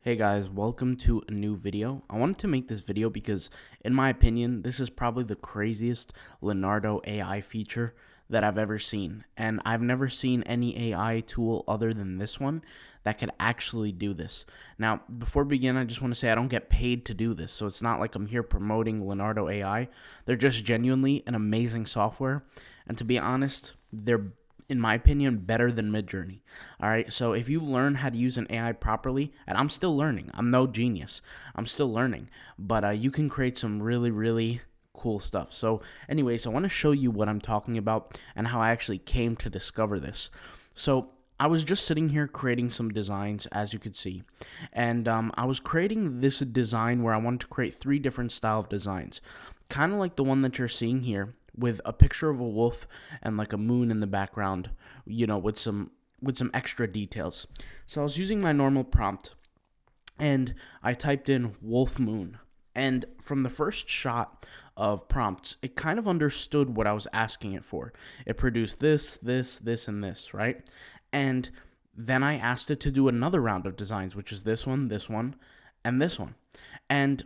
Hey guys, welcome to a new video. I wanted to make this video because, in my opinion, this is probably the craziest Leonardo.Ai feature that I've ever seen. And I've never seen any AI tool other than this one that could actually do this. Now, before we begin, I just want to say I don't get paid to do this, so it's not like I'm here promoting Leonardo.Ai. They're just genuinely an amazing software. And to be honest, they're in my opinion, better than Midjourney. All right, so if you learn how to use an AI properly, and I'm still learning, I'm no genius, I'm still learning, but you can create some really cool stuff. So, anyways, I want to show you what I'm talking about and how I actually came to discover this. So, I was just sitting here creating some designs, as you could see, and I was creating this design where I wanted to create 3 different style of designs, kind of like the one that you're seeing here, with a picture of a wolf and like a moon in the background, with some extra details. So I was using my normal prompt and I typed in wolf moon. And from the first shot of prompts, it kind of understood what I was asking it for. It produced this, and this, right? And then I asked it to do another round of designs, which is this one, and this one. And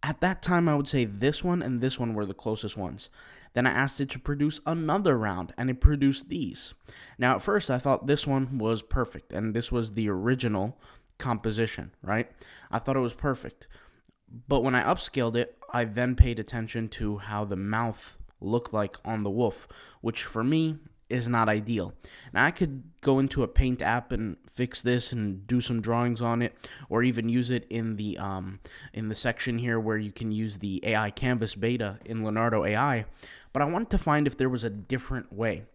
at that time, I would say this one and this one were the closest ones. Then I asked it to produce another round, and it produced these. Now, at first, I thought this one was perfect, and this was the original composition, right? I thought it was perfect. But when I upscaled it, I then paid attention to how the mouth looked like on the wolf, which for me is not ideal. Now I could go into a Paint app and fix this and do some drawings on it, or even use it in the section here where you can use the AI Canvas beta in Leonardo.Ai. But I wanted to find if there was a different way.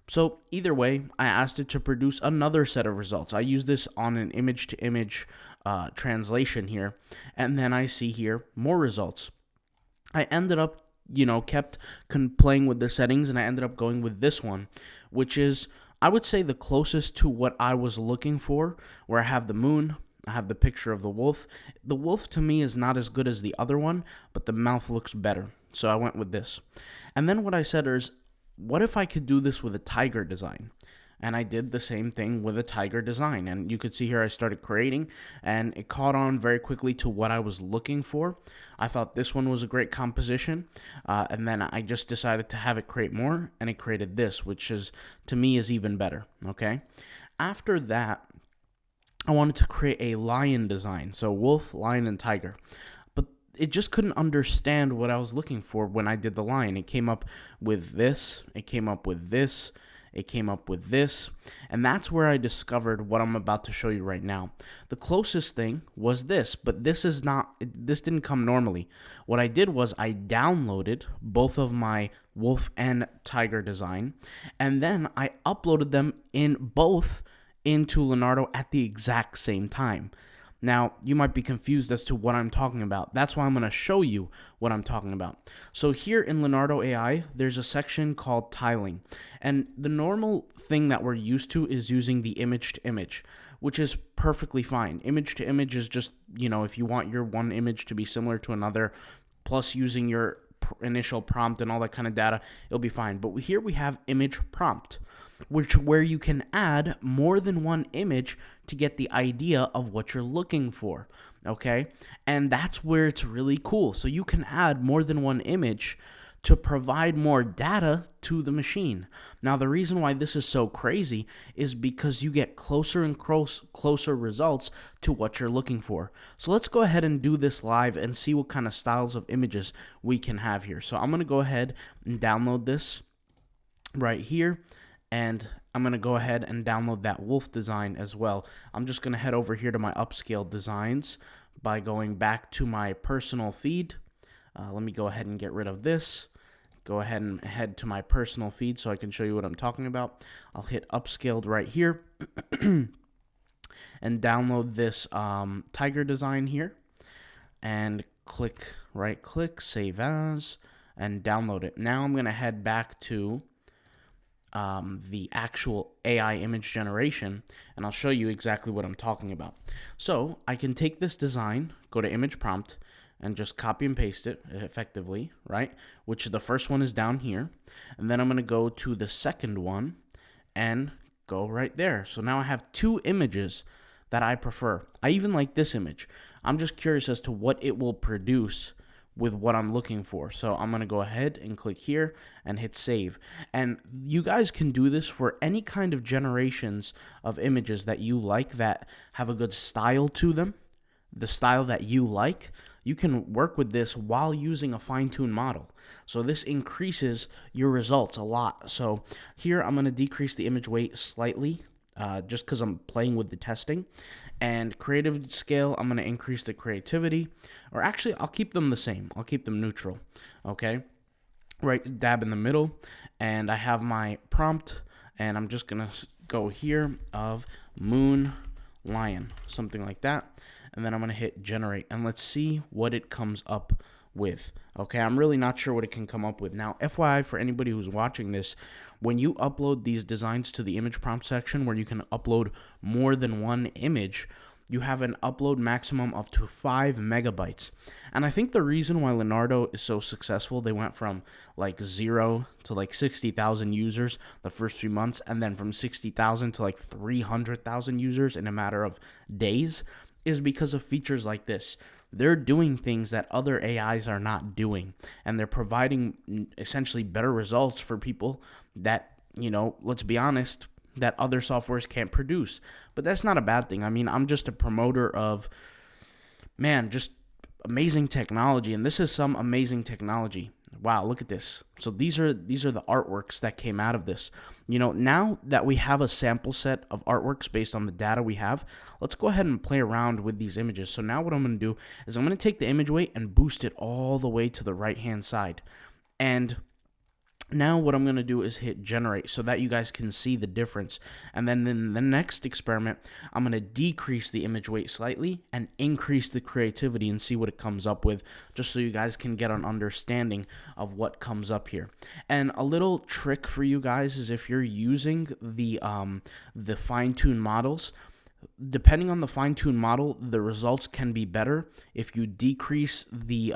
So either way, I asked it to produce another set of results. I used this on an image-to-image translation here, and then I see here more results. I ended up kept playing with the settings, and I ended up going with this one, which is, I would say, the closest to what I was looking for, where I have the moon, I have the picture of the wolf. The wolf, to me, is not as good as the other one, but the mouth looks better, so I went with this. And then what I said is, what if I could do this with a tiger design? And I did the same thing with a tiger design. And you could see here I started creating, and it caught on very quickly to what I was looking for. I thought this one was a great composition, and then I just decided to have it create more, and it created this, which is, to me, is even better, okay? After that, I wanted to create a lion design, so wolf, lion, and tiger. But it just couldn't understand what I was looking for when I did the lion. It came up with this, it came up with this, it came up with this, and that's where I discovered what I'm about to show you right now. The closest thing was this, but this didn't come normally. What I did was I downloaded both of my wolf and tiger design, and then I uploaded them in both into Leonardo at the exact same time. Now, you might be confused as to what I'm talking about. That's why I'm going to show you what I'm talking about. So here in Leonardo.Ai, there's a section called tiling. And the normal thing that we're used to is using the image to image, which is perfectly fine. Image to image is just, if you want your one image to be similar to another, plus using your initial prompt and all that kind of data, it'll be fine. But here we have image prompt, where you can add more than one image to get the idea of what you're looking for, okay? And that's where it's really cool. So you can add more than one image to provide more data to the machine. Now, the reason why this is so crazy is because you get closer and closer results to what you're looking for. So let's go ahead and do this live and see what kind of styles of images we can have here. So I'm going to go ahead and download this right here. And I'm going to go ahead and download that wolf design as well. I'm just going to head over here to my upscale designs by going back to my personal feed. Let me go ahead and get rid of this. Go ahead and head to my personal feed so I can show you what I'm talking about. I'll hit upscaled right here and download this tiger design here. And right click, save as, and download it. Now I'm going to head back to the actual AI image generation, and I'll show you exactly what I'm talking about. So I can take this design, go to image prompt, and just copy and paste it effectively, right? Which the first one is down here, and then I'm going to go to the second one and go right there. So now I have 2 images that I prefer. I even like this image. I'm just curious as to what it will produce with what I'm looking for. So I'm going to go ahead and click here and hit save. And you guys can do this for any kind of generations of images that you like that have a good style to them, the style that you like. You can work with this while using a fine-tuned model. So this increases your results a lot. So here I'm going to decrease the image weight slightly, just because I'm playing with the testing. And creative scale, I'm going to increase the creativity. Or actually, I'll keep them the same. I'll keep them neutral. Okay? Right dab in the middle. And I have my prompt. And I'm just going to go here of moon lion. Something like that. And then I'm going to hit generate. And let's see what it comes up with. Okay, I'm really not sure what it can come up with. Now, FYI, for anybody who's watching this, when you upload these designs to the image prompt section where you can upload more than one image, you have an upload maximum of to 5 megabytes. And I think the reason why Leonardo is so successful, they went from like 0 to like 60,000 users the first few months, and then from 60,000 to like 300,000 users in a matter of days, is because of features like this. They're doing things that other AIs are not doing, and they're providing essentially better results for people that, let's be honest, that other softwares can't produce. But that's not a bad thing. I mean, I'm just a promoter of, just amazing technology, and this is some amazing technology. Wow, look at this. So these are the artworks that came out of this. Now that we have a sample set of artworks based on the data we have, let's go ahead and play around with these images. So now what I'm going to do is I'm going to take the image weight and boost it all the way to the right-hand side. And now what I'm going to do is hit generate so that you guys can see the difference. And then in the next experiment, I'm going to decrease the image weight slightly and increase the creativity and see what it comes up with, just so you guys can get an understanding of what comes up here. And a little trick for you guys is if you're using the fine-tuned models, depending on the fine-tuned model, the results can be better if you decrease the,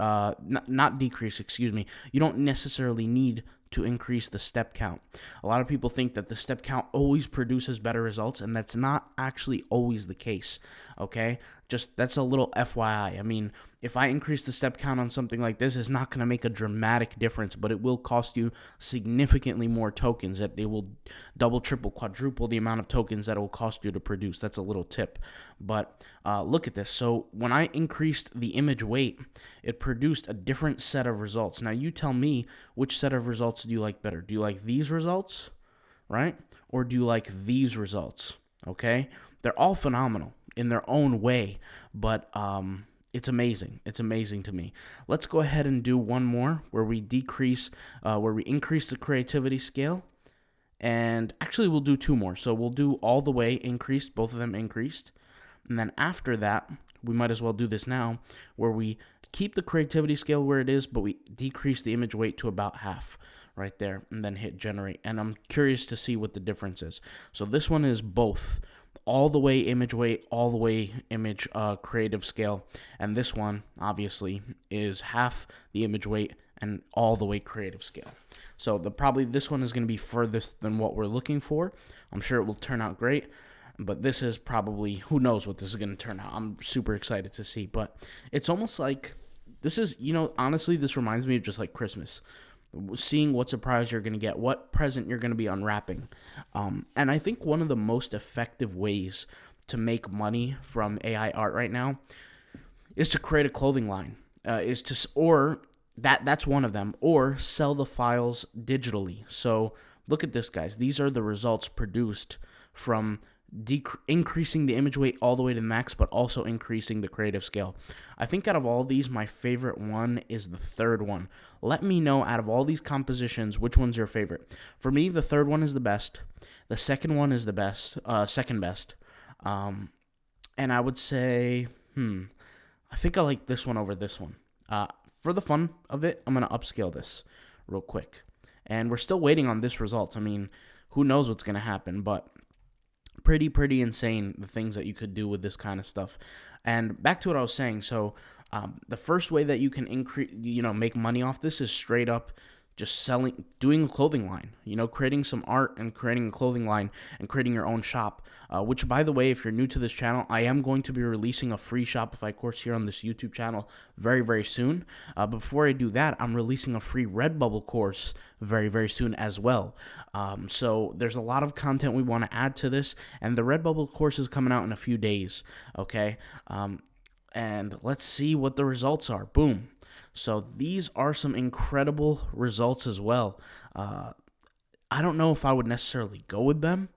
not decrease, excuse me, you don't necessarily need to increase the step count. A lot of people think that the step count always produces better results, and that's not actually always the case, okay? Just, that's a little FYI. I mean, if I increase the step count on something like this, it's not going to make a dramatic difference, but it will cost you significantly more tokens. That it will double, triple, quadruple the amount of tokens that it will cost you to produce. That's a little tip. But look at this. So when I increased the image weight, it produced a different set of results. Now you tell me, which set of results do you like better? Do you like these results, right? Or do you like these results, okay? They're all phenomenal in their own way, but it's amazing. It's amazing to me. Let's go ahead and do one more where we increase the creativity scale. And actually, we'll do two more. So we'll do all the way increased, both of them increased. And then after that, we might as well do this now, where we keep the creativity scale where it is, but we decrease the image weight to about half right there, and then hit generate. And I'm curious to see what the difference is. So this one is both. All the way image weight, all the way image creative scale. And this one, obviously, is half the image weight and all the way creative scale. So probably this one is going to be furthest than what we're looking for. I'm sure it will turn out great. But this is probably, who knows what this is going to turn out. I'm super excited to see. But it's almost like, this is, honestly, this reminds me of just like Christmas. Seeing what surprise you're going to get, what present you're going to be unwrapping. And I think one of the most effective ways to make money from AI art right now is to create a clothing line. That's one of them, or sell the files digitally. So look at this, guys. These are the results produced from increasing the image weight all the way to max, but also increasing the creative scale. I think out of all these, my favorite one is the third one. Let me know, out of all these compositions, which one's your favorite. For me, the third one is the best. The second one is the best, second best. And I would say, I think I like this one over this one. For the fun of it, I'm going to upscale this real quick. And we're still waiting on this result. I mean, who knows what's going to happen, but pretty insane, the things that you could do with this kind of stuff. And back to what I was saying. So the first way that you can make money off this is straight up just doing a clothing line, creating some art and creating a clothing line and creating your own shop. Which, by the way, if you're new to this channel, I am going to be releasing a free Shopify course here on this YouTube channel very, very soon. Before I do that, I'm releasing a free Redbubble course very, very soon as well. So there's a lot of content we want to add to this, and the Redbubble course is coming out in a few days, okay? And let's see what the results are. Boom. So these are some incredible results as well. I don't know if I would necessarily go with them,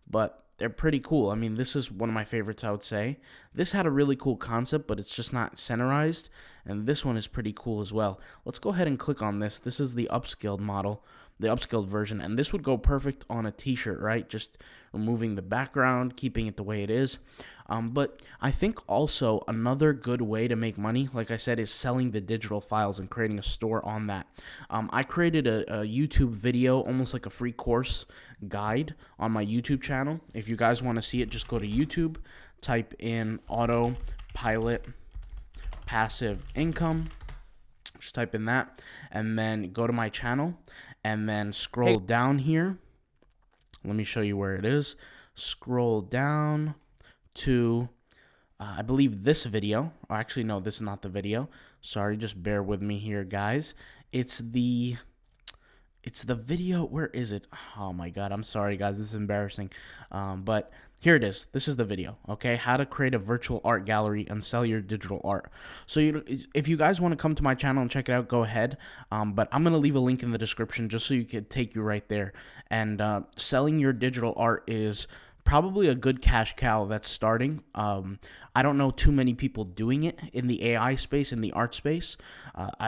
but they're pretty cool. I mean, this is one of my favorites, I would say. This had a really cool concept, but it's just not centerized, and this one is pretty cool as well. Let's go ahead and click on this. This is the upscaled model, the upscaled version, and this would go perfect on a t-shirt, right? Just removing the background, keeping it the way it is. But I think also another good way to make money, like I said, is selling the digital files and creating a store on that. I created a YouTube video, almost like a free course guide on my YouTube channel. If you guys want to see it, just go to YouTube, type in autopilot passive income, just type in that, and then go to my channel, and then scroll down here. Let me show you where it is. Scroll down to, I believe this video. Oh, actually, no, this is not the video. Sorry, just bear with me here, guys. It's the video. Where is it? Oh my God, I'm sorry, guys. This is embarrassing. But here it is. This is the video, okay? How to create a virtual art gallery and sell your digital art. So if you guys want to come to my channel and check it out, go ahead. But I'm going to leave a link in the description just so you can take you right there. And selling your digital art is probably a good cash cow that's starting. I don't know too many people doing it in the AI space, in the art space.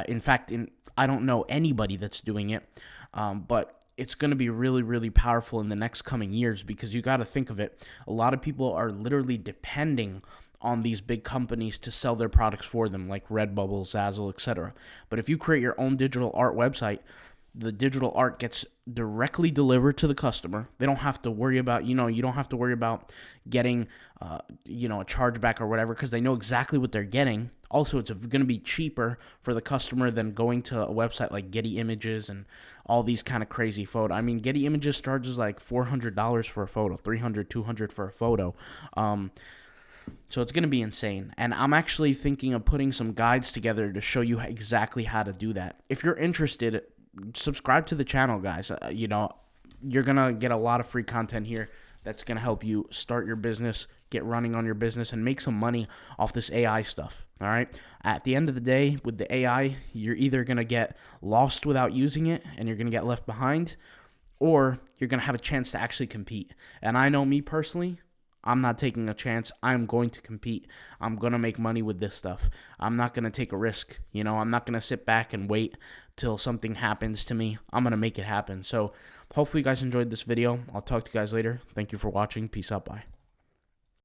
In fact, I don't know anybody that's doing it. But it's going to be really, really powerful in the next coming years, because you got to think of it. A lot of people are literally depending on these big companies to sell their products for them, like Redbubble, Zazzle, etc. But if you create your own digital art website, the digital art gets directly delivered to the customer. They don't have to worry about, you don't have to worry about getting, a chargeback or whatever, because they know exactly what they're getting. Also, it's going to be cheaper for the customer than going to a website like Getty Images and all these kind of crazy photo. I mean, Getty Images charges like $400 for a photo, $300, $200 for a photo. So it's going to be insane. And I'm actually thinking of putting some guides together to show you exactly how to do that. If you're interested, subscribe to the channel, guys. You're going to get a lot of free content here that's going to help you start your business, get running on your business, and make some money off this AI stuff, all right? At the end of the day, with the AI, you're either going to get lost without using it and you're going to get left behind, or you're going to have a chance to actually compete. And I know me personally, I'm not taking a chance. I'm going to compete. I'm going to make money with this stuff. I'm not going to take a risk. I'm not going to sit back and wait till something happens to me. I'm going to make it happen. So hopefully you guys enjoyed this video. I'll talk to you guys later. Thank you for watching. Peace out. Bye.